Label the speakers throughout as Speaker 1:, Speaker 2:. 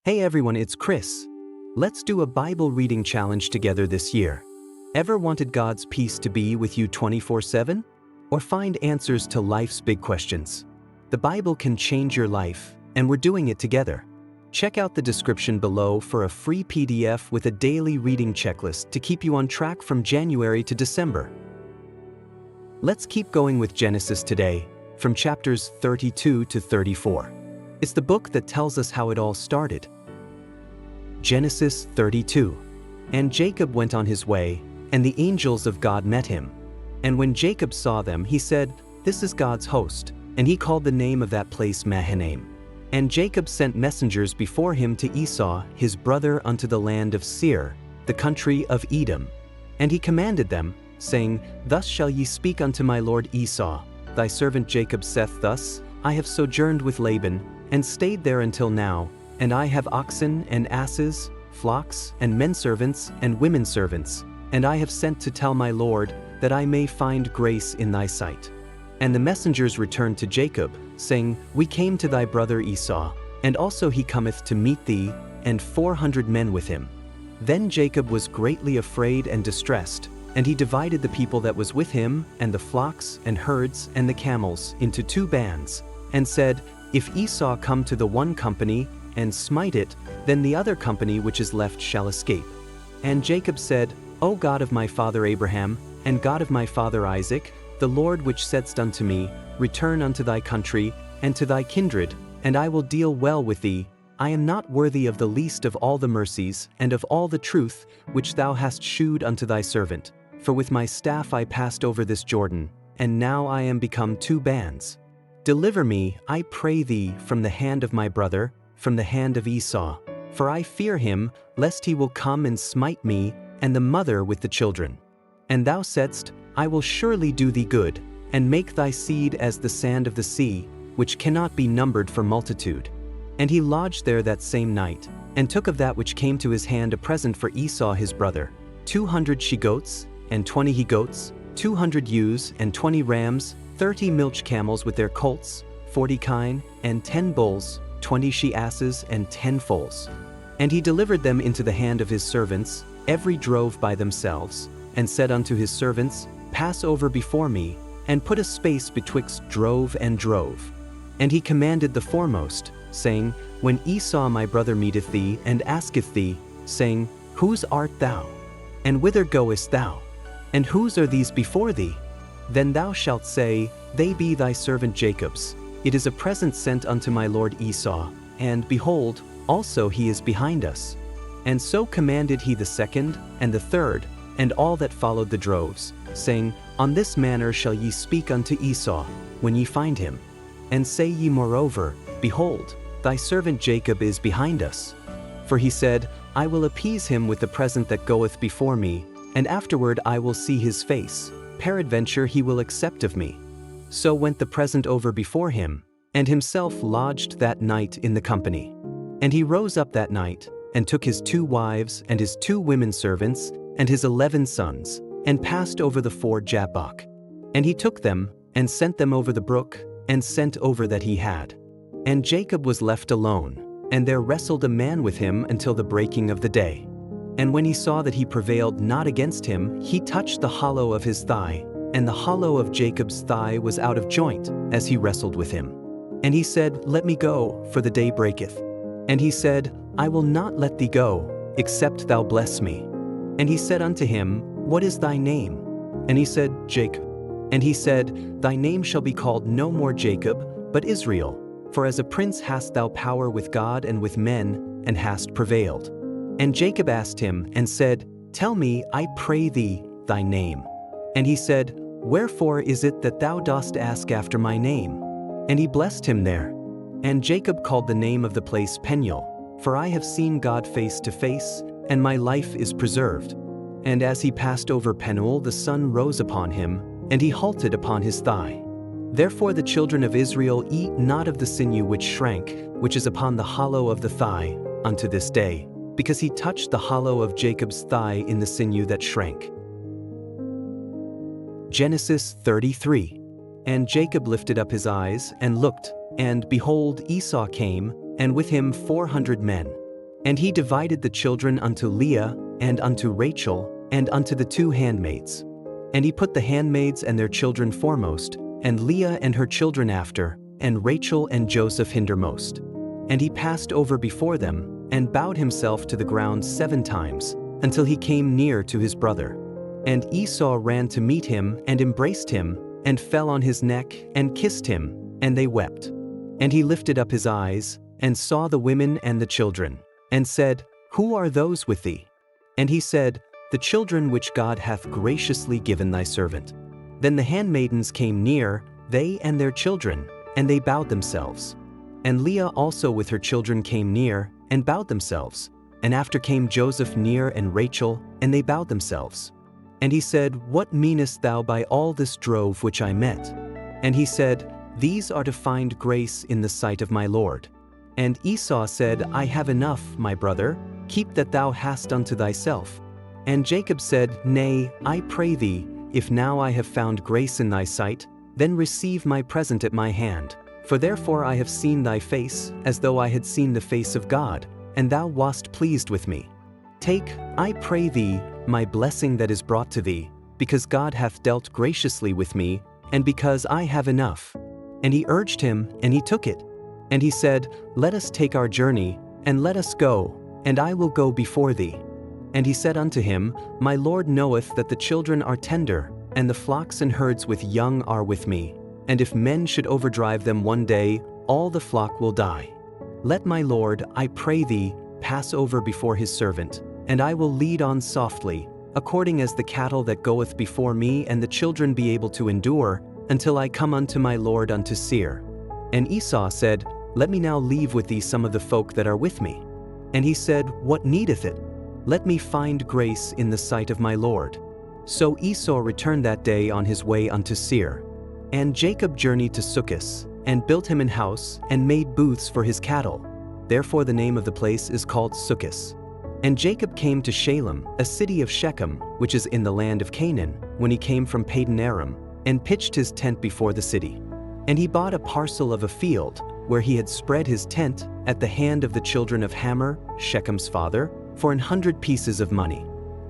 Speaker 1: Hey everyone, it's Chris. Let's do a Bible reading challenge together this year. Ever wanted God's peace to be with you 24/7? Or find answers to life's big questions? The Bible can change your life, and we're doing it together. Check out the description below for a free PDF with a daily reading checklist to keep you on track from January to December. Let's keep going with Genesis today, from chapters 32 to 34. It's the book that tells us how it all started. Genesis 32. And Jacob went on his way, and the angels of God met him. And when Jacob saw them, he said, "This is God's host." And he called the name of that place Mahanaim. And Jacob sent messengers before him to Esau, his brother, unto the land of Seir, the country of Edom. And he commanded them, saying, "Thus shall ye speak unto my lord Esau, thy servant Jacob saith thus, I have sojourned with Laban, and stayed there until now, and I have oxen and asses, flocks, and menservants, and womenservants, and I have sent to tell my lord, that I may find grace in thy sight." And the messengers returned to Jacob, saying, "We came to thy brother Esau, and also he cometh to meet thee, and 400 men with him." Then Jacob was greatly afraid and distressed, and he divided the people that was with him, and the flocks, and herds, and the camels, into 2 bands, and said, "If Esau come to the one company, and smite it, then the other company which is left shall escape." And Jacob said, "O God of my father Abraham, and God of my father Isaac, the Lord which saidst unto me, Return unto thy country, and to thy kindred, and I will deal well with thee. I am not worthy of the least of all the mercies, and of all the truth, which thou hast shewed unto thy servant. For with my staff I passed over this Jordan, and now I am become 2 bands. Deliver me, I pray thee, from the hand of my brother, from the hand of Esau. For I fear him, lest he will come and smite me, and the mother with the children. And thou saidst, I will surely do thee good, and make thy seed as the sand of the sea, which cannot be numbered for multitude." And he lodged there that same night, and took of that which came to his hand a present for Esau his brother, 200 she-goats, and 20 he-goats, 200 ewes, and 20 rams, 30 milch camels with their colts, 40 kine, and 10 bulls, 20 she-asses, and 10 foals. And he delivered them into the hand of his servants, every drove by themselves, and said unto his servants, Pass over before me, and put a space betwixt drove and drove. And he commanded the foremost, saying, When Esau my brother meeteth thee, and asketh thee, saying, Whose art thou? And whither goest thou? And whose are these before thee? Then thou shalt say, They be thy servant Jacob's. It is a present sent unto my lord Esau, and behold, also he is behind us. And so commanded he the second, and the third, and all that followed the droves, saying, On this manner shall ye speak unto Esau, when ye find him. And say ye moreover, Behold, thy servant Jacob is behind us. For he said, I will appease him with the present that goeth before me, and afterward I will see his face, peradventure he will accept of me. So went the present over before him, and himself lodged that night in the company. And he rose up that night, and took his 2 wives, and his 2 women servants, and his 11 sons, and passed over the ford Jabbok. And he took them, and sent them over the brook, and sent over that he had. And Jacob was left alone, and there wrestled a man with him until the breaking of the day. And when he saw that he prevailed not against him, he touched the hollow of his thigh, and the hollow of Jacob's thigh was out of joint, as he wrestled with him. And he said, Let me go, for the day breaketh. And he said, I will not let thee go, except thou bless me. And he said unto him, What is thy name? And he said, Jacob. And he said, Thy name shall be called no more Jacob, but Israel, for as a prince hast thou power with God and with men, and hast prevailed. And Jacob asked him, and said, Tell me, I pray thee, thy name. And he said, Wherefore is it that thou dost ask after my name? And he blessed him there. And Jacob called the name of the place Peniel, for I have seen God face to face, and my life is preserved. And as he passed over Penuel, the sun rose upon him, and he halted upon his thigh. Therefore the children of Israel eat not of the sinew which shrank, which is upon the hollow of the thigh, unto this day, because he touched the hollow of Jacob's thigh in the sinew that shrank. Genesis 33. And Jacob lifted up his eyes, and looked, and behold, Esau came, and with him 400 men. And he divided the children unto Leah, and unto Rachel, and unto the 2 handmaids. And he put the handmaids and their children foremost, and Leah and her children after, and Rachel and Joseph hindermost. And he passed over before them, and bowed himself to the ground 7 times, until he came near to his brother. And Esau ran to meet him, and embraced him, and fell on his neck, and kissed him, and they wept. And he lifted up his eyes, and saw the women and the children, and said, Who are those with thee? And he said, The children which God hath graciously given thy servant. Then the handmaidens came near, they and their children, and they bowed themselves. And Leah also with her children came near, and bowed themselves. And after came Joseph near and Rachel, and they bowed themselves. And he said, What meanest thou by all this drove which I met? And he said, These are to find grace in the sight of my Lord. And Esau said, I have enough, my brother, keep that thou hast unto thyself. And Jacob said, Nay, I pray thee, if now I have found grace in thy sight, then receive my present at my hand. For therefore I have seen thy face, as though I had seen the face of God, and thou wast pleased with me. Take, I pray thee, my blessing that is brought to thee, because God hath dealt graciously with me, and because I have enough. And he urged him, and he took it. And he said, Let us take our journey, and let us go, and I will go before thee. And he said unto him, My Lord knoweth that the children are tender, and the flocks and herds with young are with me. And if men should overdrive them one day, all the flock will die. Let my Lord, I pray thee, pass over before his servant, and I will lead on softly, according as the cattle that goeth before me and the children be able to endure, until I come unto my Lord unto Seir. And Esau said, Let me now leave with thee some of the folk that are with me. And he said, What needeth it? Let me find grace in the sight of my Lord. So Esau returned that day on his way unto Seir. And Jacob journeyed to Succoth, and built him an house, and made booths for his cattle. Therefore the name of the place is called Succoth. And Jacob came to Shalem, a city of Shechem, which is in the land of Canaan, when he came from Padan Aram, and pitched his tent before the city. And he bought a parcel of a field, where he had spread his tent, at the hand of the children of Hamor, Shechem's father, for 100 pieces of money.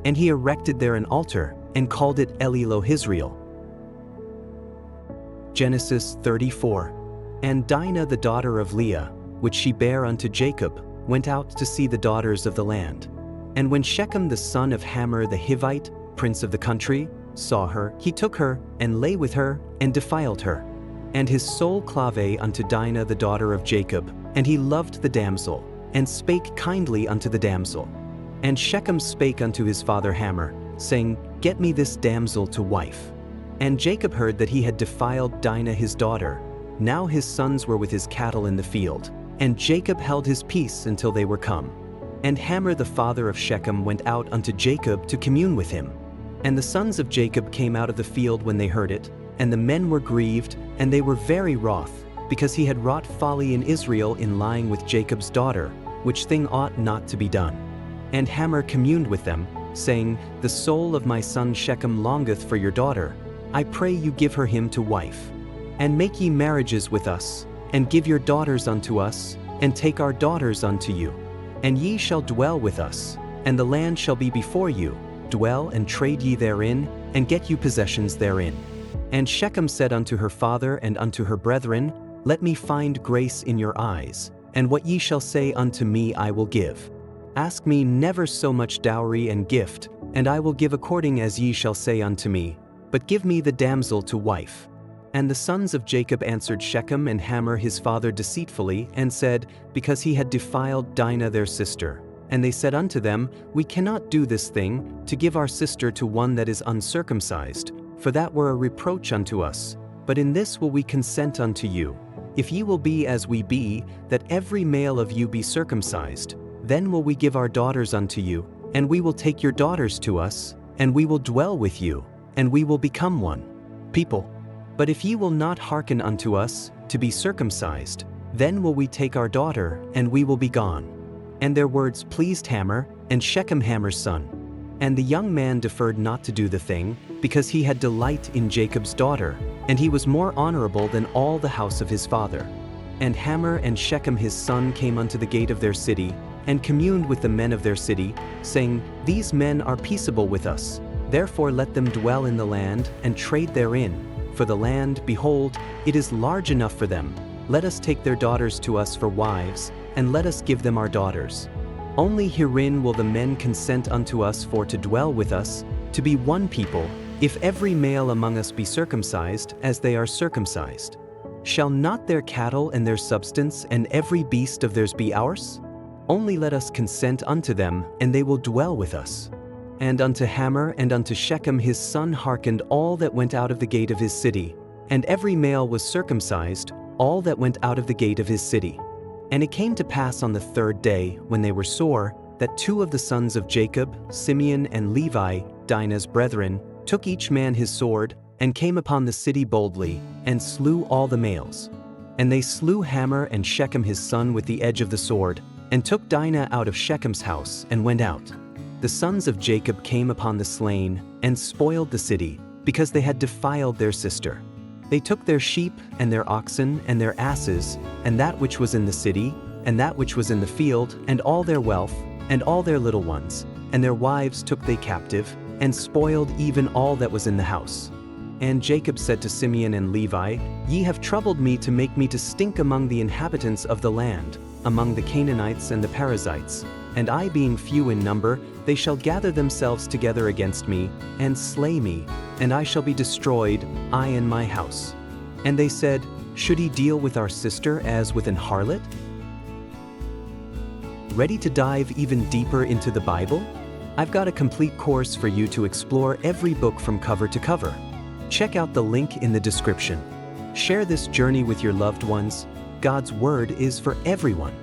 Speaker 1: And he erected there an altar, and called it El-Elohe-Israel. Genesis 34. And Dinah the daughter of Leah, which she bare unto Jacob, went out to see the daughters of the land. And when Shechem the son of Hamor the Hivite, prince of the country, saw her, he took her, and lay with her, and defiled her. And his soul clave unto Dinah the daughter of Jacob, and he loved the damsel, and spake kindly unto the damsel. And Shechem spake unto his father Hamor, saying, Get me this damsel to wife. And Jacob heard that he had defiled Dinah his daughter. Now his sons were with his cattle in the field, and Jacob held his peace until they were come. And Hamor the father of Shechem went out unto Jacob to commune with him. And the sons of Jacob came out of the field when they heard it, and the men were grieved, and they were very wroth, because he had wrought folly in Israel in lying with Jacob's daughter, which thing ought not to be done. And Hamor communed with them, saying, The soul of my son Shechem longeth for your daughter. I pray you give her him to wife. And make ye marriages with us, and give your daughters unto us, and take our daughters unto you. And ye shall dwell with us, and the land shall be before you. Dwell and trade ye therein, and get you possessions therein. And Shechem said unto her father and unto her brethren, Let me find grace in your eyes, and what ye shall say unto me I will give. Ask me never so much dowry and gift, and I will give according as ye shall say unto me, but give me the damsel to wife. And the sons of Jacob answered Shechem and Hamor his father deceitfully, and said, Because he had defiled Dinah their sister. And they said unto them, We cannot do this thing, to give our sister to one that is uncircumcised, for that were a reproach unto us. But in this will we consent unto you, if ye will be as we be, that every male of you be circumcised, then will we give our daughters unto you, and we will take your daughters to us, and we will dwell with you, and we will become one people. But if ye will not hearken unto us, to be circumcised, then will we take our daughter, and we will be gone. And their words pleased Hamor, and Shechem Hamor's son. And the young man deferred not to do the thing, because he had delight in Jacob's daughter, and he was more honorable than all the house of his father. And Hamor and Shechem his son came unto the gate of their city, and communed with the men of their city, saying, "These men are peaceable with us. Therefore let them dwell in the land and trade therein. For the land, behold, it is large enough for them. Let us take their daughters to us for wives, and let us give them our daughters. Only herein will the men consent unto us for to dwell with us, to be one people, if every male among us be circumcised, as they are circumcised. Shall not their cattle and their substance and every beast of theirs be ours? Only let us consent unto them, and they will dwell with us." And unto Hamor and unto Shechem his son hearkened all that went out of the gate of his city, and every male was circumcised, all that went out of the gate of his city. And it came to pass on the third day, when they were sore, that two of the sons of Jacob, Simeon and Levi, Dinah's brethren, took each man his sword, and came upon the city boldly, and slew all the males. And they slew Hamor and Shechem his son with the edge of the sword, and took Dinah out of Shechem's house, and went out. The sons of Jacob came upon the slain, and spoiled the city, because they had defiled their sister. They took their sheep, and their oxen, and their asses, and that which was in the city, and that which was in the field, and all their wealth, and all their little ones, and their wives took they captive, and spoiled even all that was in the house. And Jacob said to Simeon and Levi, "Ye have troubled me to make me to stink among the inhabitants of the land, among the Canaanites and the Perizzites, and I being few in number, they shall gather themselves together against me, and slay me, and I shall be destroyed, I and my house." And they said, "Should he deal with our sister as with an harlot?" Ready to dive even deeper into the Bible? I've got a complete course for you to explore every book from cover to cover. Check out the link in the description. Share this journey with your loved ones. God's Word is for everyone.